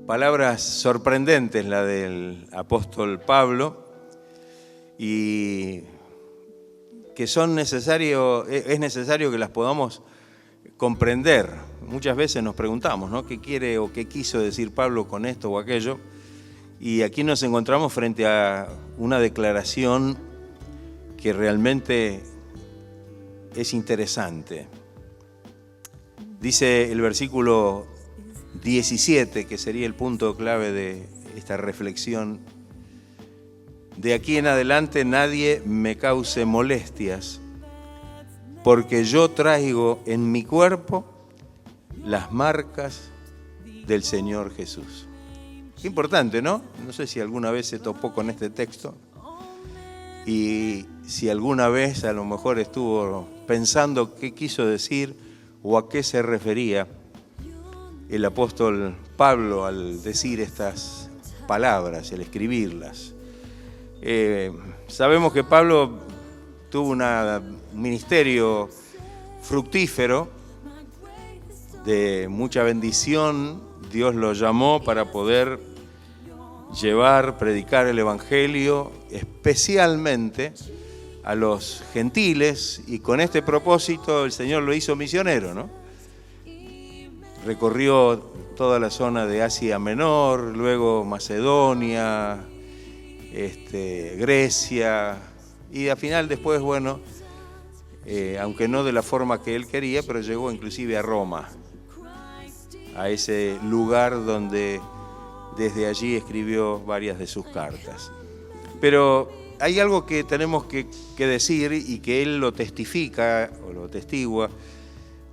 Palabras sorprendentes la del apóstol Pablo y que es necesario que las podamos comprender. Muchas veces nos preguntamos, ¿no?, ¿qué quiere o qué quiso decir Pablo con esto o aquello? Y aquí nos encontramos frente a una declaración que realmente es interesante. Dice el versículo 17, que sería el punto clave de esta reflexión: de aquí en adelante nadie me cause molestias, porque yo traigo en mi cuerpo las marcas del Señor Jesús. Qué importante, ¿no? No sé si alguna vez se topó con este texto y si alguna vez a lo mejor estuvo pensando qué quiso decir o a qué se refería el apóstol Pablo al decir estas palabras, al escribirlas. Sabemos que Pablo tuvo un ministerio fructífero, de mucha bendición. Dios lo llamó para poder predicar el Evangelio, especialmente a los gentiles, y con este propósito el Señor lo hizo misionero, ¿no? Recorrió toda la zona de Asia Menor, luego Macedonia, Grecia, y al final después, bueno, aunque no de la forma que él quería, pero llegó inclusive a Roma, a ese lugar donde desde allí escribió varias de sus cartas. Pero hay algo que tenemos que decir y que él lo testifica o lo testigua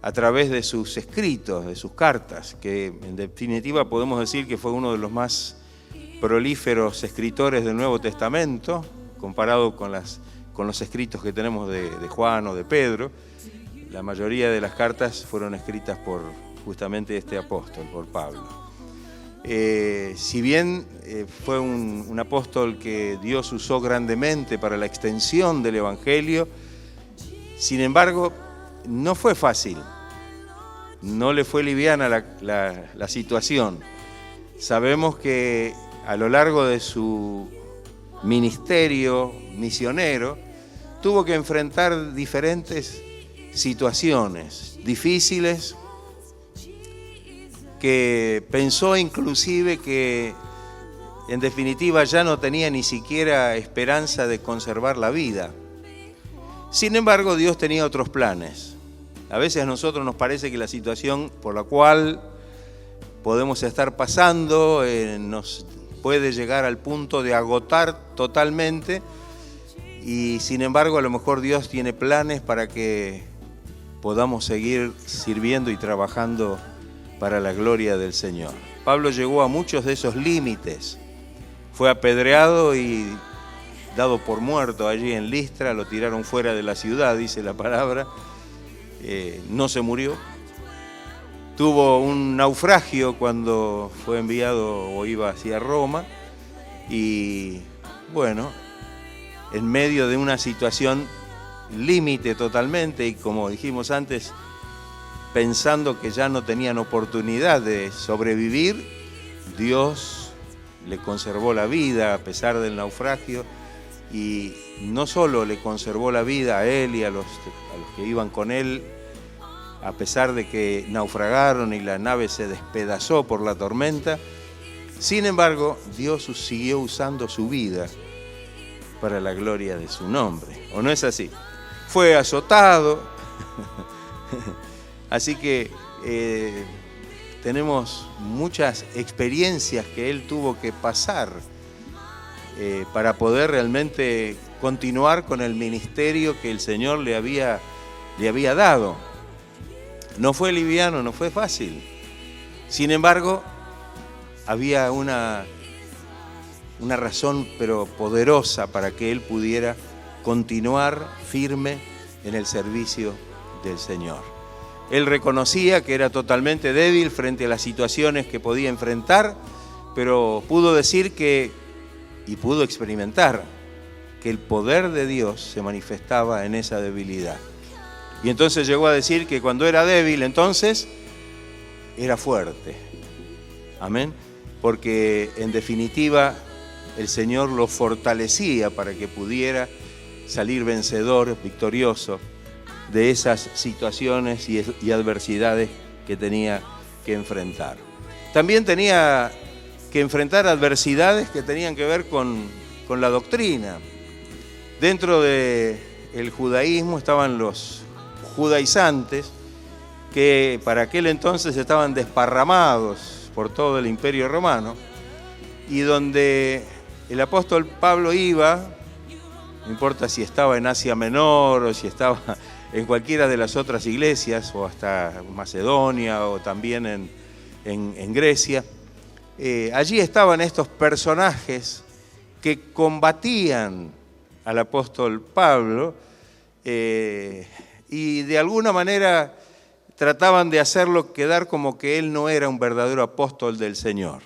a través de sus escritos, de sus cartas, que en definitiva podemos decir que fue uno de los más prolíferos escritores del Nuevo Testamento, comparado con los escritos que tenemos de Juan o de Pedro. La mayoría de las cartas fueron escritas por justamente este apóstol, por Pablo. Si bien fue un apóstol que Dios usó grandemente para la extensión del Evangelio, sin embargo, no fue fácil, no le fue liviana la situación. Sabemos que a lo largo de su ministerio misionero tuvo que enfrentar diferentes situaciones difíciles, que pensó inclusive que en definitiva ya no tenía ni siquiera esperanza de conservar la vida. Sin embargo, Dios tenía otros planes. A veces a nosotros nos parece que la situación por la cual podemos estar pasando nos puede llegar al punto de agotar totalmente, y sin embargo a lo mejor Dios tiene planes para que podamos seguir sirviendo y trabajando para la gloria del Señor. Pablo llegó a muchos de esos límites. Fue apedreado y dado por muerto allí en Listra, lo tiraron fuera de la ciudad, dice la palabra. No se murió. Tuvo un naufragio cuando fue enviado o iba hacia Roma, y bueno, en medio de una situación límite totalmente, y como dijimos antes, pensando que ya no tenían oportunidad de sobrevivir, Dios le conservó la vida a pesar del naufragio, y no solo le conservó la vida a él y a los que iban con él, a pesar de que naufragaron y la nave se despedazó por la tormenta. Sin embargo, Dios siguió usando su vida para la gloria de su nombre. ¿O no es así? Fue azotado. Así que tenemos muchas experiencias que él tuvo que pasar para poder realmente continuar con el ministerio que el Señor le había dado. No fue liviano, no fue fácil. Sin embargo, había una razón pero poderosa para que él pudiera continuar firme en el servicio del Señor. Él reconocía que era totalmente débil frente a las situaciones que podía enfrentar, pero pudo decir y pudo experimentar que el poder de Dios se manifestaba en esa debilidad. Y entonces llegó a decir que cuando era débil, entonces era fuerte. Amén. porque en definitiva el Señor lo fortalecía para que pudiera salir vencedor, victorioso de esas situaciones y adversidades que tenía que enfrentar. También tenía que enfrentar adversidades que tenían que ver con la doctrina. Dentro del judaísmo estaban los judaizantes, que para aquel entonces estaban desparramados por todo el Imperio Romano, y donde el apóstol Pablo iba, no importa si estaba en Asia Menor o si estaba en cualquiera de las otras iglesias, o hasta Macedonia o también en Grecia, allí estaban estos personajes que combatían al apóstol Pablo y de alguna manera trataban de hacerlo quedar como que él no era un verdadero apóstol del Señor.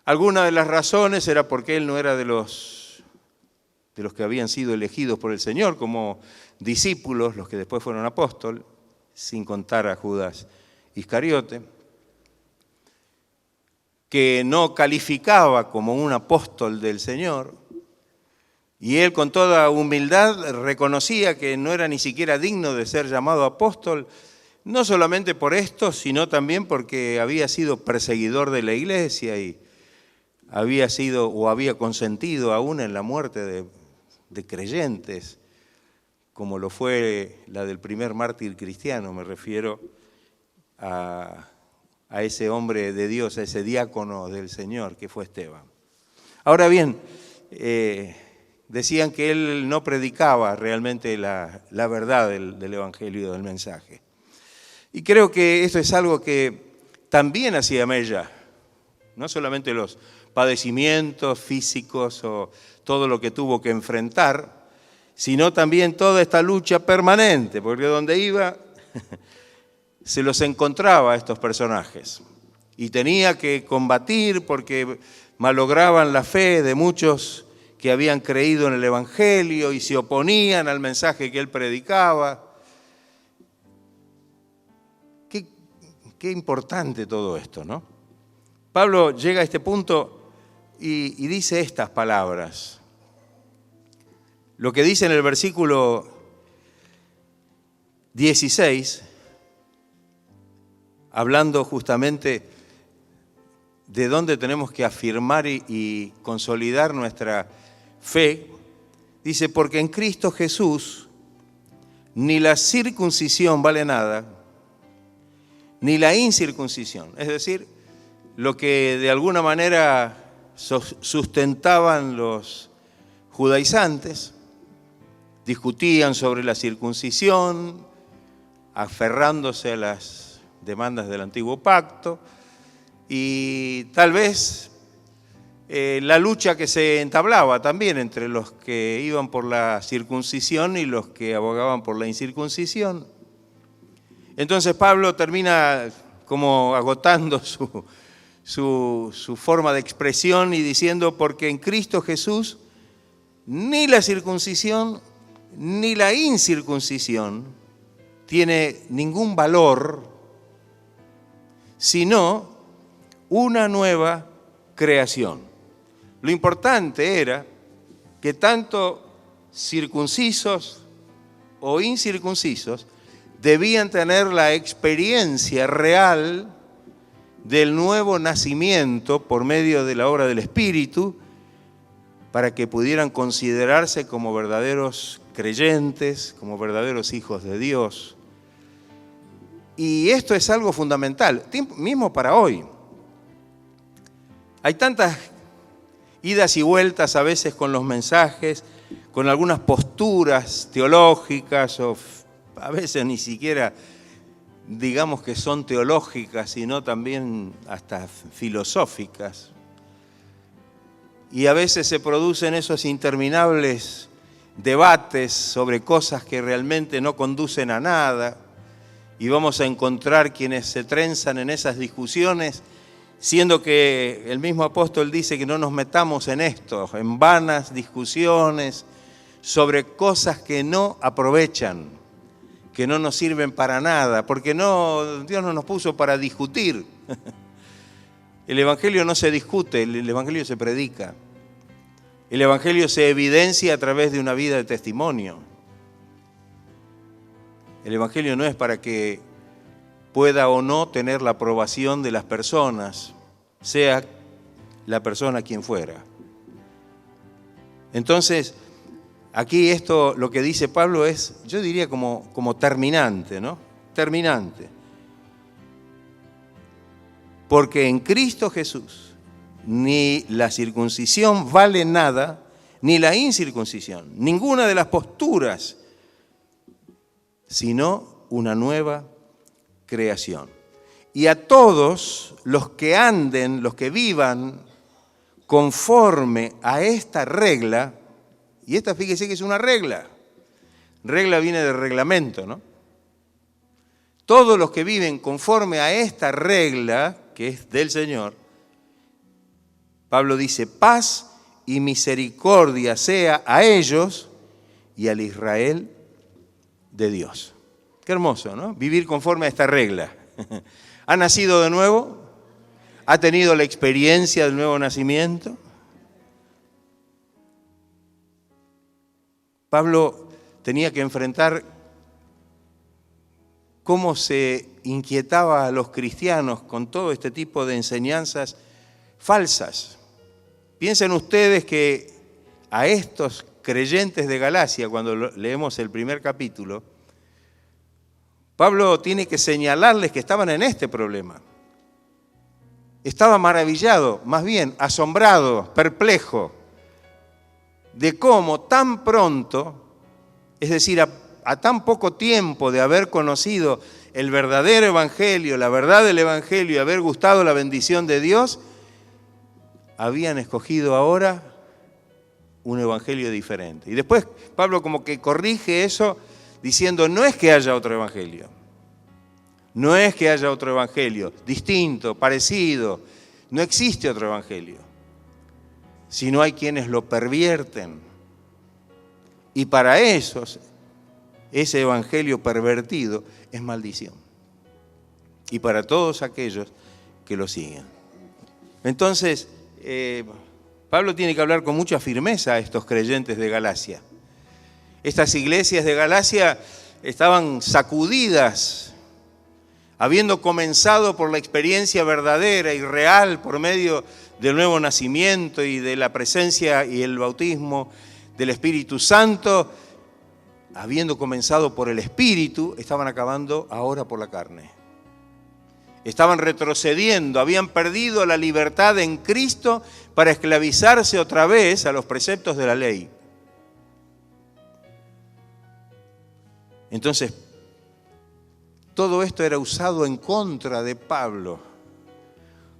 Alguna de las razones era porque él no era de los que habían sido elegidos por el Señor como discípulos, los que después fueron apóstoles, sin contar a Judas Iscariote, que no calificaba como un apóstol del Señor, y él con toda humildad reconocía que no era ni siquiera digno de ser llamado apóstol, no solamente por esto, sino también porque había sido perseguidor de la iglesia y había sido o había consentido aún en la muerte de creyentes, como lo fue la del primer mártir cristiano. Me refiero a ese hombre de Dios, a ese diácono del Señor que fue Esteban. Ahora bien, decían que él no predicaba realmente la verdad del Evangelio, del mensaje. Y creo que esto es algo que también hacía mella, no solamente los padecimientos físicos o todo lo que tuvo que enfrentar, sino también toda esta lucha permanente, porque donde iba se los encontraba a estos personajes y tenía que combatir porque malograban la fe de muchos que habían creído en el Evangelio y se oponían al mensaje que él predicaba. Qué importante todo esto, ¿no? Pablo llega a este punto y dice estas palabras. Lo que dice en el versículo 16, hablando justamente de dónde tenemos que afirmar y consolidar nuestra fe, dice, porque en Cristo Jesús ni la circuncisión vale nada, ni la incircuncisión, es decir, lo que de alguna manera sustentaban los judaizantes, discutían sobre la circuncisión, aferrándose a las demandas del antiguo pacto, y tal vez la lucha que se entablaba también entre los que iban por la circuncisión y los que abogaban por la incircuncisión. Entonces Pablo termina como agotando su forma de expresión y diciendo, porque en Cristo Jesús ni la circuncisión ni la incircuncisión tiene ningún valor, sino una nueva creación. Lo importante era que tanto circuncisos o incircuncisos debían tener la experiencia real del nuevo nacimiento por medio de la obra del Espíritu, para que pudieran considerarse como verdaderos creyentes, como verdaderos hijos de Dios. Y esto es algo fundamental, mismo para hoy. Hay tantas idas y vueltas a veces con los mensajes, con algunas posturas teológicas o a veces ni siquiera digamos que son teológicas, sino también hasta filosóficas. Y a veces se producen esos interminables debates sobre cosas que realmente no conducen a nada, y vamos a encontrar quienes se trenzan en esas discusiones, siendo que el mismo apóstol dice que no nos metamos en esto, en vanas discusiones sobre cosas que no aprovechan, que no nos sirven para nada, porque Dios no nos puso para discutir. El Evangelio no se discute, el Evangelio se predica. El Evangelio se evidencia a través de una vida de testimonio. El Evangelio no es para que pueda o no tener la aprobación de las personas, sea la persona quien fuera. Entonces, aquí esto, lo que dice Pablo es, yo diría como terminante, ¿no? Terminante. Porque en Cristo Jesús ni la circuncisión vale nada, ni la incircuncisión, ninguna de las posturas, sino una nueva creación. Y a todos los que anden, los que vivan conforme a esta regla, y esta fíjese que es una regla, regla viene de reglamento, ¿no? Todos los que viven conforme a esta regla, que es del Señor, Pablo dice, paz y misericordia sea a ellos y al Israel de Dios. Qué hermoso, ¿no? Vivir conforme a esta regla. ¿Ha nacido de nuevo? ¿Ha tenido la experiencia del nuevo nacimiento? Pablo tenía que enfrentar cómo se inquietaba a los cristianos con todo este tipo de enseñanzas falsas. Piensen ustedes que a estos creyentes de Galacia, cuando leemos el primer capítulo, Pablo tiene que señalarles que estaban en este problema. Estaba maravillado, más bien asombrado, perplejo, de cómo tan pronto, es decir, a tan poco tiempo de haber conocido el verdadero evangelio, la verdad del evangelio y haber gustado la bendición de Dios, habían escogido ahora un evangelio diferente. Y después Pablo como que corrige eso diciendo, no es que haya otro evangelio, no es que haya otro evangelio distinto, parecido, no existe otro evangelio, sino hay quienes lo pervierten. Y para esos, ese evangelio pervertido es maldición. Y para todos aquellos que lo siguen. Entonces, Pablo tiene que hablar con mucha firmeza a estos creyentes de Galacia. Estas iglesias de Galacia estaban sacudidas, habiendo comenzado por la experiencia verdadera y real por medio del nuevo nacimiento y de la presencia y el bautismo del Espíritu Santo, habiendo comenzado por el Espíritu, estaban acabando ahora por la carne. Estaban retrocediendo, habían perdido la libertad en Cristo para esclavizarse otra vez a los preceptos de la ley. Entonces, todo esto era usado en contra de Pablo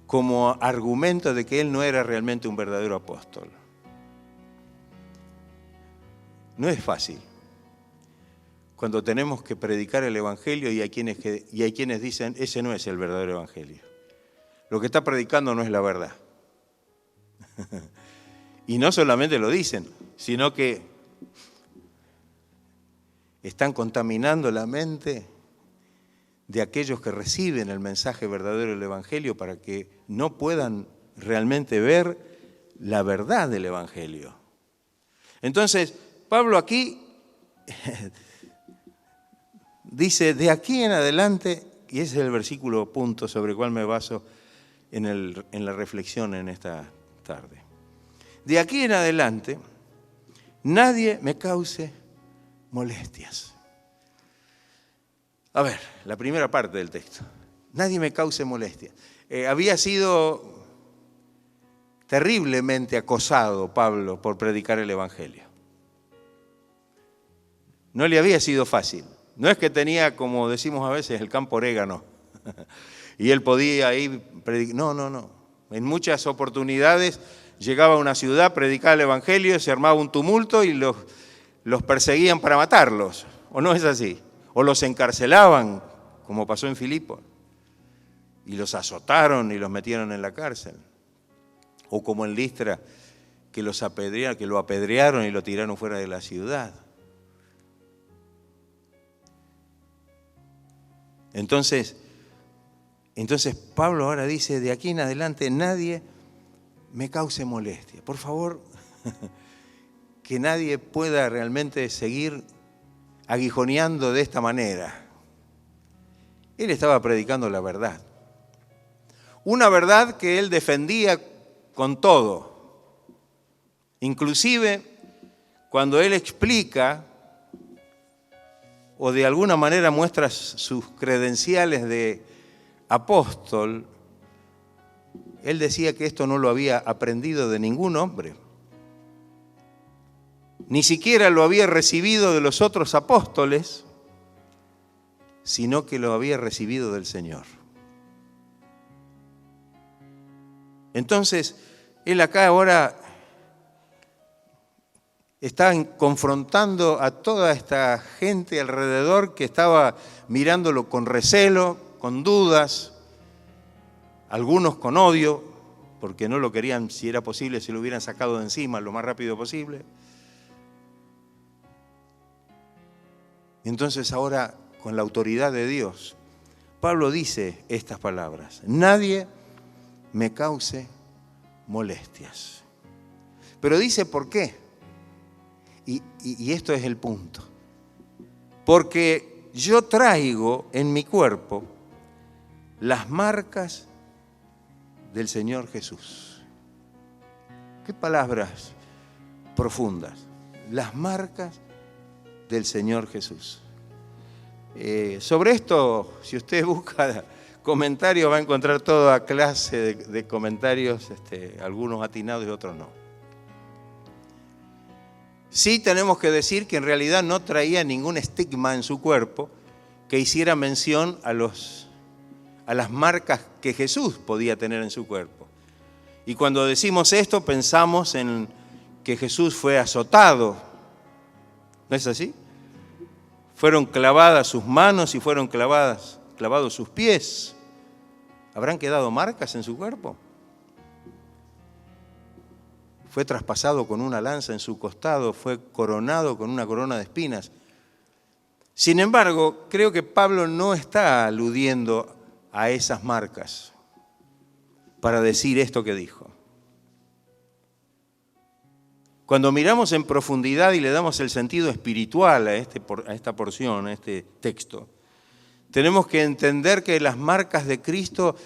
como argumento de que él no era realmente un verdadero apóstol. No es fácil. Cuando tenemos que predicar el Evangelio y hay quienes dicen, ese no es el verdadero Evangelio. Lo que está predicando no es la verdad. Y no solamente lo dicen, sino que están contaminando la mente de aquellos que reciben el mensaje verdadero del Evangelio para que no puedan realmente ver la verdad del Evangelio. Entonces, Pablo aquí dice, de aquí en adelante, y ese es el versículo punto sobre el cual me baso en la reflexión en esta tarde. De aquí en adelante, nadie me cause molestias. A ver, la primera parte del texto. Nadie me cause molestias. Había sido terriblemente acosado Pablo por predicar el Evangelio. No le había sido fácil. No es que tenía, como decimos a veces, el campo orégano. Y él podía ir predicar. No. En muchas oportunidades llegaba a una ciudad, predicaba el Evangelio, se armaba un tumulto y los perseguían para matarlos. ¿O no es así? O los encarcelaban, como pasó en Filipo. Y los azotaron y los metieron en la cárcel. O como en Listra, que lo apedrearon y lo tiraron fuera de la ciudad. Entonces, Entonces Pablo ahora dice, de aquí en adelante nadie me cause molestia. Por favor, que nadie pueda realmente seguir aguijoneando de esta manera. Él estaba predicando la verdad. Una verdad que él defendía con todo. Inclusive cuando él explica o de alguna manera muestra sus credenciales de apóstol, él decía que esto no lo había aprendido de ningún hombre. Ni siquiera lo había recibido de los otros apóstoles, sino que lo había recibido del Señor. Entonces, él acá ahora está confrontando a toda esta gente alrededor que estaba mirándolo con recelo, con dudas, algunos con odio, porque no lo querían, si era posible, se lo hubieran sacado de encima lo más rápido posible. Entonces ahora, con la autoridad de Dios, Pablo dice estas palabras: nadie me cause molestias. Pero dice por qué. Y esto es el punto. Porque yo traigo en mi cuerpo las marcas del Señor Jesús. Qué palabras profundas. Las marcas del Señor Jesús. Sobre esto, si usted busca comentarios, va a encontrar toda clase de comentarios, algunos atinados y otros no. Sí tenemos que decir que en realidad no traía ningún estigma en su cuerpo que hiciera mención a las marcas que Jesús podía tener en su cuerpo. Y cuando decimos esto pensamos en que Jesús fue azotado. ¿No es así? Fueron clavadas sus manos y fueron clavados sus pies. ¿Habrán quedado marcas en su cuerpo? Fue traspasado con una lanza en su costado, fue coronado con una corona de espinas. Sin embargo, creo que Pablo no está aludiendo a esas marcas para decir esto que dijo. Cuando miramos en profundidad y le damos el sentido espiritual a esta porción, a este texto, tenemos que entender que las marcas de Cristo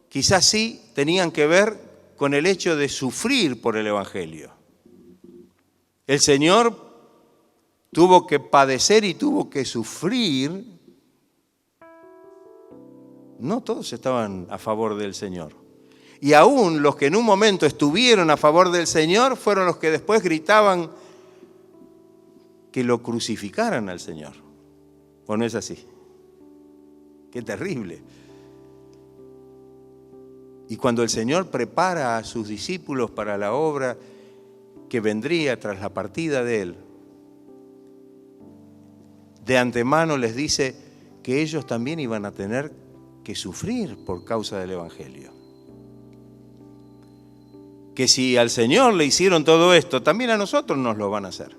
quizás sí tenían que ver con el hecho de sufrir por el Evangelio. El Señor tuvo que padecer y tuvo que sufrir. No todos estaban a favor del Señor. Y aún los que en un momento estuvieron a favor del Señor fueron los que después gritaban que lo crucificaran al Señor. ¿O no es así? Qué terrible. Y cuando el Señor prepara a sus discípulos para la obra que vendría tras la partida de Él, de antemano les dice que ellos también iban a tener que sufrir por causa del Evangelio. Que si al Señor le hicieron todo esto, también a nosotros nos lo van a hacer.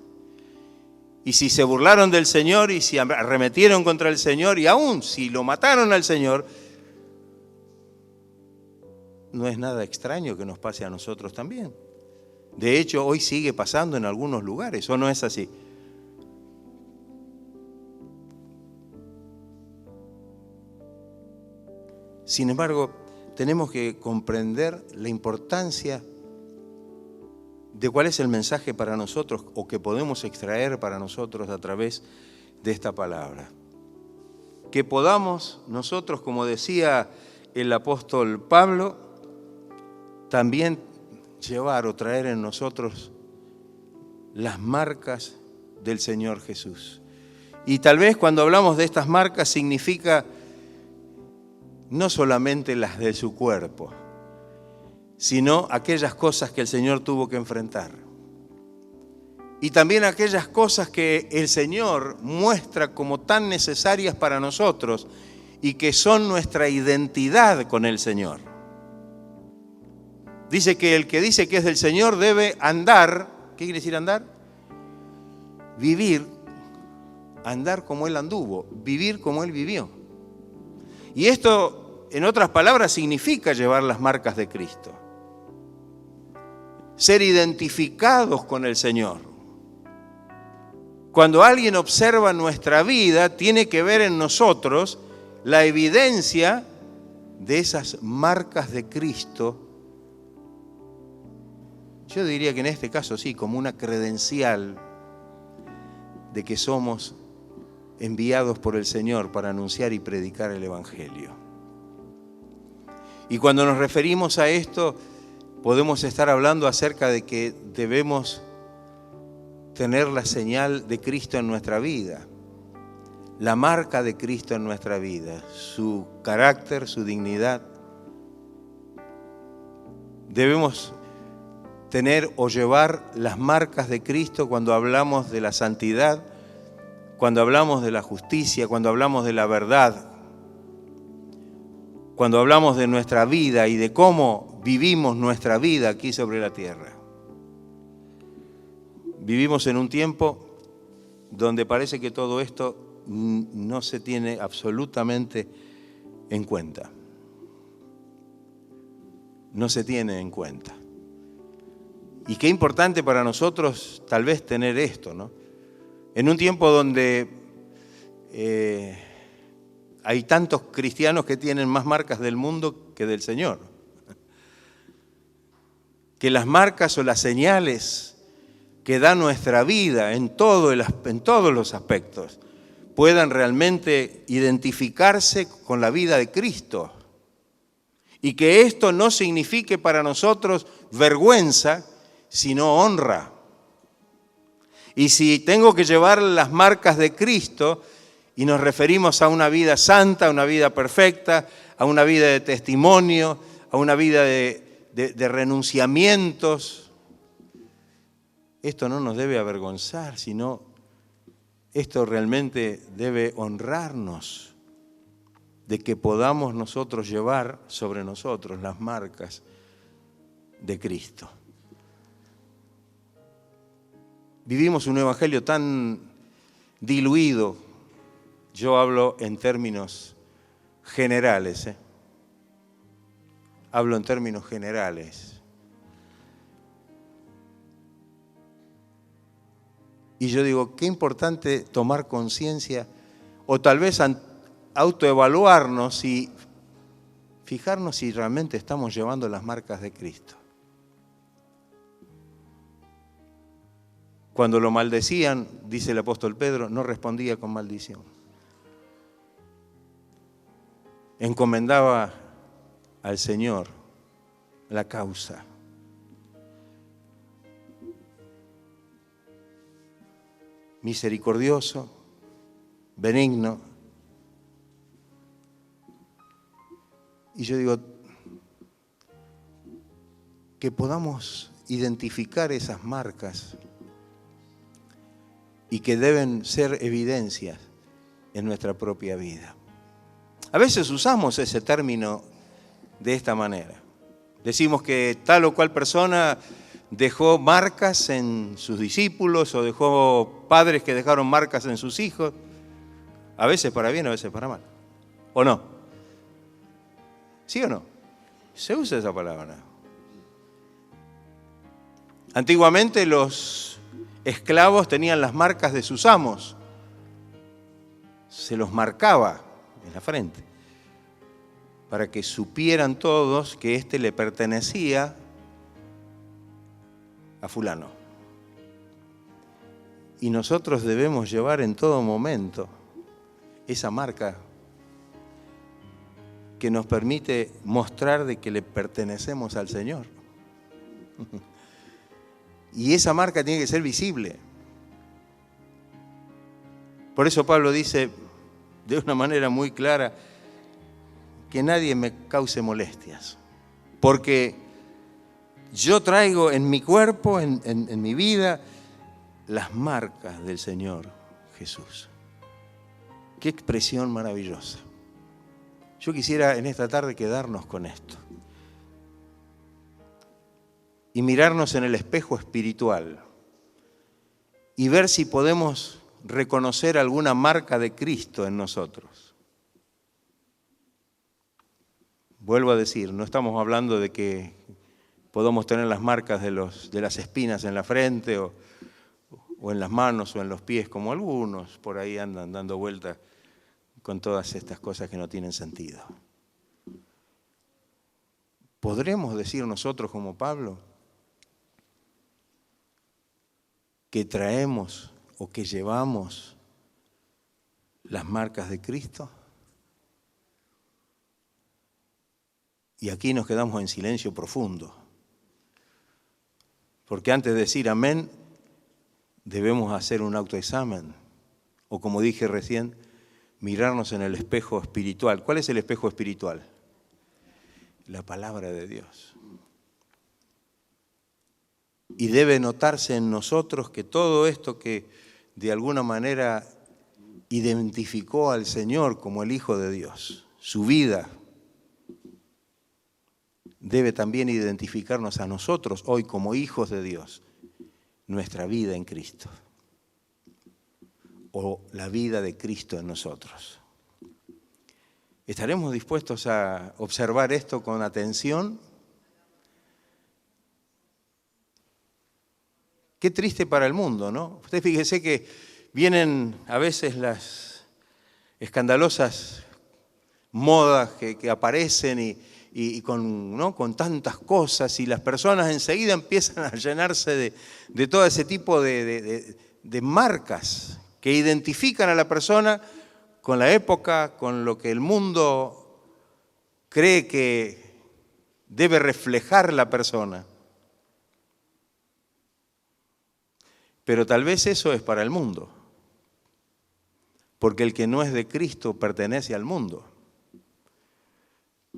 Y si se burlaron del Señor y si arremetieron contra el Señor y aún si lo mataron al Señor, no es nada extraño que nos pase a nosotros también. De hecho, hoy sigue pasando en algunos lugares, ¿o no es así? Sin embargo, tenemos que comprender la importancia de cuál es el mensaje para nosotros o que podemos extraer para nosotros a través de esta palabra. Que podamos nosotros, como decía el apóstol Pablo, también llevar o traer en nosotros las marcas del Señor Jesús. Y tal vez cuando hablamos de estas marcas significa no solamente las de su cuerpo, sino aquellas cosas que el Señor tuvo que enfrentar. Y también aquellas cosas que el Señor muestra como tan necesarias para nosotros y que son nuestra identidad con el Señor. Dice que el que dice que es del Señor debe andar. ¿Qué quiere decir andar? Vivir, andar como Él anduvo, vivir como Él vivió. Y esto en otras palabras, significa llevar las marcas de Cristo. Ser identificados con el Señor. Cuando alguien observa nuestra vida, tiene que ver en nosotros la evidencia de esas marcas de Cristo. Yo diría que en este caso sí, como una credencial de que somos enviados por el Señor para anunciar y predicar el Evangelio. Y cuando nos referimos a esto, podemos estar hablando acerca de que debemos tener la señal de Cristo en nuestra vida, la marca de Cristo en nuestra vida, su carácter, su dignidad. Debemos tener o llevar las marcas de Cristo cuando hablamos de la santidad, cuando hablamos de la justicia, cuando hablamos de la verdad, cuando hablamos de nuestra vida y de cómo vivimos nuestra vida aquí sobre la tierra. Vivimos en un tiempo donde parece que todo esto no se tiene absolutamente en cuenta. No se tiene en cuenta. Y qué importante para nosotros tal vez tener esto, ¿no? En un tiempo donde hay tantos cristianos que tienen más marcas del mundo que del Señor. Que las marcas o las señales que da nuestra vida en todos los aspectos puedan realmente identificarse con la vida de Cristo. Y que esto no signifique para nosotros vergüenza, sino honra. Y si tengo que llevar las marcas de Cristo y nos referimos a una vida santa, a una vida perfecta, a una vida de testimonio, a una vida de renunciamientos, esto no nos debe avergonzar, sino esto realmente debe honrarnos de que podamos nosotros llevar sobre nosotros las marcas de Cristo. Vivimos un evangelio tan diluido, yo hablo en términos generales, hablo en términos generales. Y yo digo, qué importante tomar conciencia o tal vez autoevaluarnos y fijarnos si realmente estamos llevando las marcas de Cristo. Cuando lo maldecían, dice el apóstol Pedro, no respondía con maldición. Encomendaba al Señor la causa. Misericordioso, benigno. Y yo digo, que podamos identificar esas marcas y que deben ser evidencias en nuestra propia vida. A veces usamos ese término de esta manera. Decimos que tal o cual persona dejó marcas en sus discípulos o dejó padres que dejaron marcas en sus hijos, a veces para bien, a veces para mal. ¿O no? ¿Sí o no? Se usa esa palabra. Antiguamente los esclavos tenían las marcas de sus amos. Se los marcaba en la frente para que supieran todos que éste le pertenecía a fulano. Y nosotros debemos llevar en todo momento esa marca que nos permite mostrar de que le pertenecemos al Señor. Y esa marca tiene que ser visible. Por eso Pablo dice de una manera muy clara que nadie me cause molestias, porque yo traigo en mi cuerpo, en mi vida, las marcas del Señor Jesús. Qué expresión maravillosa. Yo quisiera en esta tarde quedarnos con esto y mirarnos en el espejo espiritual y ver si podemos reconocer alguna marca de Cristo en nosotros. Vuelvo a decir, no estamos hablando de que podamos tener las marcas de las espinas en la frente o en las manos o en los pies, como algunos por ahí andan dando vueltas con todas estas cosas que no tienen sentido. ¿Podremos decir nosotros como Pablo que traemos o que llevamos las marcas de Cristo? Y aquí nos quedamos en silencio profundo. Porque antes de decir amén, debemos hacer un autoexamen. O como dije recién, mirarnos en el espejo espiritual. ¿Cuál es el espejo espiritual? La palabra de Dios. Y debe notarse en nosotros que todo esto que de alguna manera identificó al Señor como el Hijo de Dios, su vida, debe también identificarnos a nosotros hoy como hijos de Dios, nuestra vida en Cristo, o la vida de Cristo en nosotros. ¿Estaremos dispuestos a observar esto con atención? Qué triste para el mundo, ¿no? Usted fíjese que vienen a veces las escandalosas modas que aparecen y con tantas cosas, y las personas enseguida empiezan a llenarse de todo ese tipo de marcas que identifican a la persona con la época, con lo que el mundo cree que debe reflejar la persona. Pero tal vez eso es para el mundo, porque el que no es de Cristo pertenece al mundo.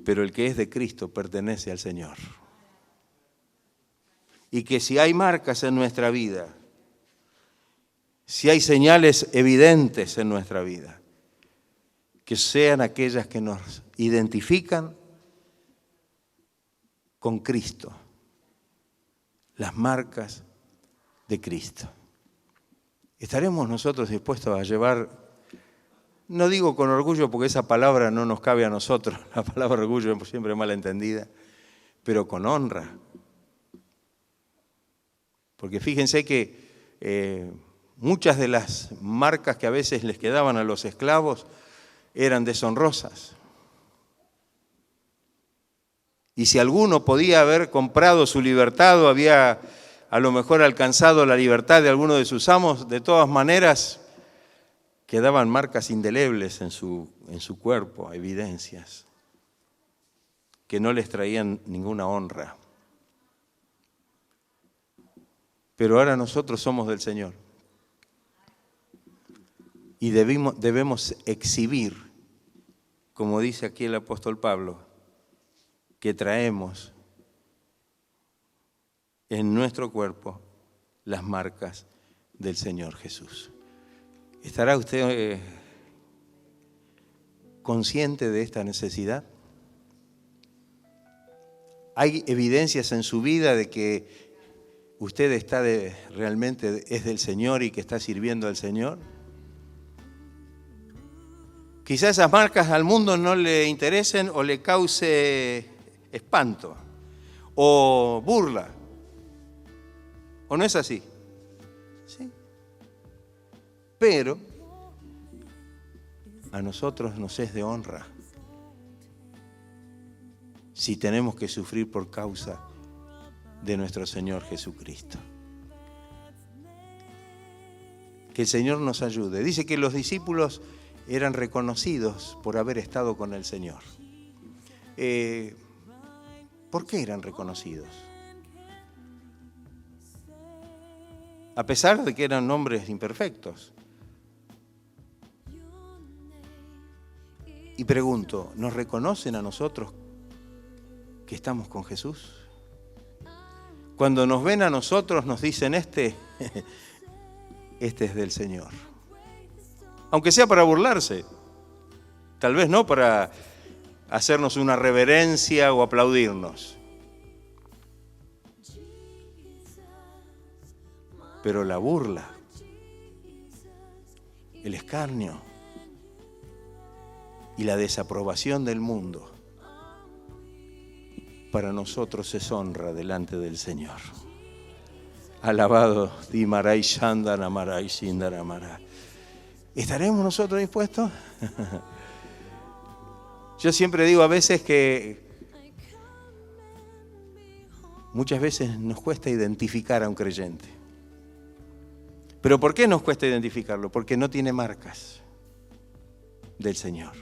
Pero el que es de Cristo pertenece al Señor. Y que si hay marcas en nuestra vida, si hay señales evidentes en nuestra vida, que sean aquellas que nos identifican con Cristo, las marcas de Cristo. ¿Estaremos nosotros dispuestos a llevar, no digo con orgullo porque esa palabra no nos cabe a nosotros, la palabra orgullo es siempre mal entendida, pero con honra? Porque fíjense que muchas de las marcas que a veces les quedaban a los esclavos eran deshonrosas. Y si alguno podía haber comprado su libertad o había a lo mejor alcanzado la libertad de alguno de sus amos, de todas maneras quedaban marcas indelebles en su cuerpo, evidencias que no les traían ninguna honra. Pero ahora nosotros somos del Señor y debemos exhibir, como dice aquí el apóstol Pablo, que traemos en nuestro cuerpo las marcas del Señor Jesús. ¿Estará usted consciente de esta necesidad? ¿Hay evidencias en su vida de que usted realmente es del Señor y que está sirviendo al Señor? Quizás esas marcas al mundo no le interesen o le cause espanto o burla. ¿O no es así? Sí. Pero a nosotros nos es de honra si tenemos que sufrir por causa de nuestro Señor Jesucristo. Que el Señor nos ayude. Dice que los discípulos eran reconocidos por haber estado con el Señor. ¿Por qué eran reconocidos? A pesar de que eran hombres imperfectos. Y pregunto, ¿nos reconocen a nosotros que estamos con Jesús? Cuando nos ven a nosotros nos dicen, este es del Señor. Aunque sea para burlarse, tal vez no para hacernos una reverencia o aplaudirnos. Pero la burla, el escarnio y la desaprobación del mundo para nosotros es honra delante del Señor. Alabado Dimaray Shandana Maray Shindara Maray. ¿Estaremos nosotros dispuestos? Yo siempre digo a veces que muchas veces nos cuesta identificar a un creyente. ¿Pero por qué nos cuesta identificarlo? Porque no tiene marcas del Señor.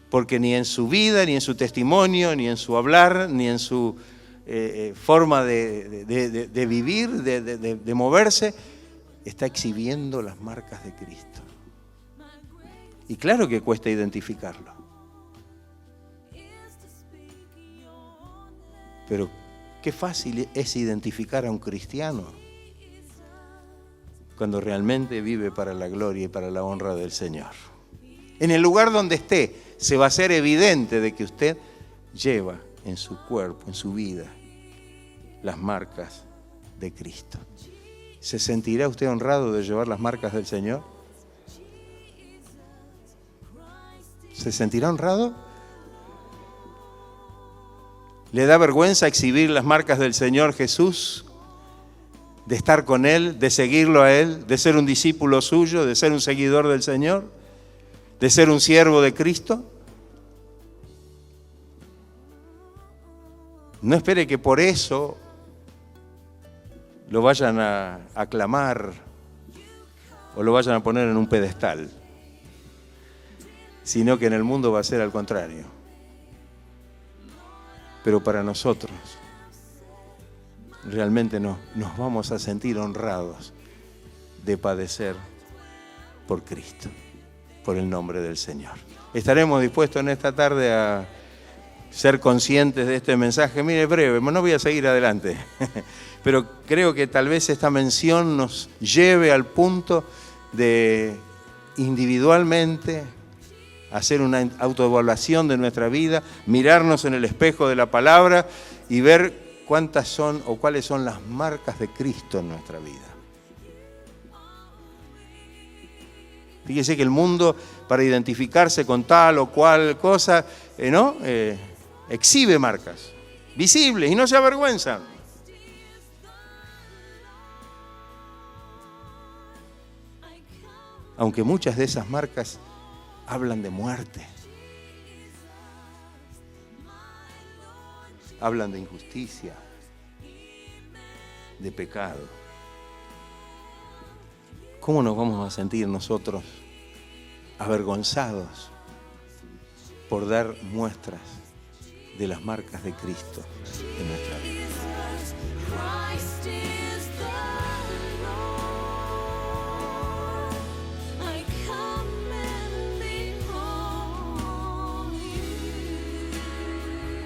Porque ni en su vida, ni en su testimonio, ni en su hablar, ni en su forma de vivir, de moverse, está exhibiendo las marcas de Cristo. Y claro que cuesta identificarlo. Pero qué fácil es identificar a un cristiano cuando realmente vive para la gloria y para la honra del Señor. En el lugar donde esté, se va a hacer evidente de que usted lleva en su cuerpo, en su vida, las marcas de Cristo. ¿Se sentirá usted honrado de llevar las marcas del Señor? ¿Se sentirá honrado? ¿Le da vergüenza exhibir las marcas del Señor Jesús? De estar con Él, de seguirlo a Él, de ser un discípulo suyo, de ser un seguidor del Señor, de ser un siervo de Cristo. No espere que por eso lo vayan a aclamar o lo vayan a poner en un pedestal, sino que en el mundo va a ser al contrario. Pero para nosotros realmente nos vamos a sentir honrados de padecer por Cristo, por el nombre del Señor. ¿Estaremos dispuestos en esta tarde a ser conscientes de este mensaje? Mire, breve, no voy a seguir adelante, pero creo que tal vez esta mención nos lleve al punto de individualmente hacer una autoevaluación de nuestra vida, mirarnos en el espejo de la palabra y ver cuántas son o cuáles son las marcas de Cristo en nuestra vida. Fíjese que el mundo, para identificarse con tal o cual cosa, exhibe marcas visibles y no se avergüenzan. Aunque muchas de esas marcas hablan de muerte, hablan de injusticia, de pecado. ¿Cómo nos vamos a sentir nosotros avergonzados por dar muestras de las marcas de Cristo en nuestra vida?